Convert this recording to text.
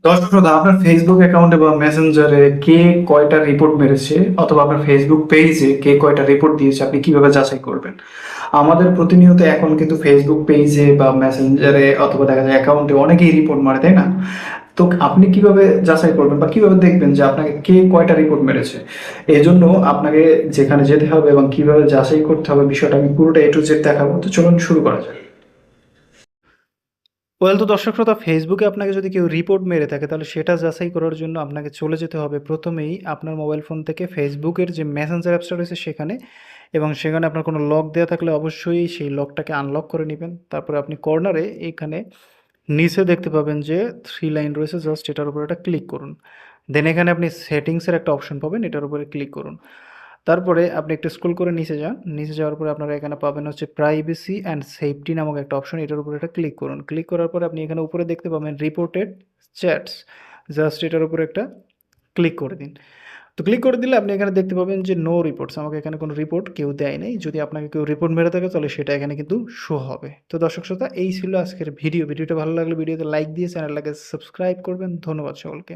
দর্শক শ্রোতা, আপনার ফেসবুক অ্যাকাউন্টে বা মেসেঞ্জারে কে কয়টা রিপোর্ট মেরেছে অথবা আপনার ফেসবুক পেজে কে কয়টা রিপোর্ট দিয়েছে আপনি কিভাবে যাচাই করবেন? আমাদের প্রতিনিয়ত এখন কিন্তু ফেসবুক পেজে বা মেসেঞ্জারে অথবা দেখা যায় অ্যাকাউন্টে অনেকেই রিপোর্ট মারে, তাই না? তো আপনি কিভাবে যাচাই করবেন বা কিভাবে দেখবেন যে আপনাকে কে কয়টা রিপোর্ট মেরেছে? এই জন্য আপনাকে যেখানে যেতে হবে এবং কিভাবে যাচাই করতে হবে বিষয়টা আমি পুরোটা A to Z দেখাবো। তো চলুন শুরু করা যাক। তো দর্শক শ্রোতা, ফেসবুকে আপনাকে যদি কেউ রিপোর্ট মেরে থাকে তাহলে সেটা যাচাই করার জন্য আপনাকে চলে যেতে হবে প্রথমেই আপনার মোবাইল ফোন থেকে ফেসবুকের যে মেসেঞ্জার অ্যাপসটা রয়েছে সেখানে, এবং সেখানে আপনার কোনো লক দেওয়া থাকলে অবশ্যই সেই লকটাকে আনলক করে নেবেন। তারপরে আপনি কর্নারে এখানে নিচে দেখতে পাবেন যে থ্রি লাইন রয়েছে, জাস্ট এটার উপর একটা ক্লিক করুন। দেন এখানে আপনি সেটিংসের একটা অপশন পাবেন, এটার উপরে ক্লিক করুন। তারপরে আপনি একটু স্ক্রল করে নিচে যান। নিচে যাওয়ার পরে আপনারা এখানে পাবেন হচ্ছে প্রাইভেসি অ্যান্ড সেফটি নামক একটা অপশন। এটার উপরে একটা ক্লিক করুন। ক্লিক করার পরে আপনি এখানে উপরে দেখতে পাবেন রিপোর্টেড চ্যাটস। জাস্ট এটার উপরে একটা ক্লিক করে দিন। তো ক্লিক করে দিলে আপনি এখানে দেখতে পাবেন যে নো রিপোর্টস। আমাকে এখানে কোনো রিপোর্ট কেউ দেয় নাই। যদি আপনাকে কেউ রিপোর্ট মেরে থাকে তাহলে সেটা এখানে কিন্তু শো হবে। তো দর্শক শ্রোতা, এই ছিল আজকের ভিডিও। ভিডিওটা ভালো লাগলে ভিডিওতে লাইক দিয়ে চ্যানেলটাকে সাবস্ক্রাইব করবেন। ধন্যবাদ সকলকে।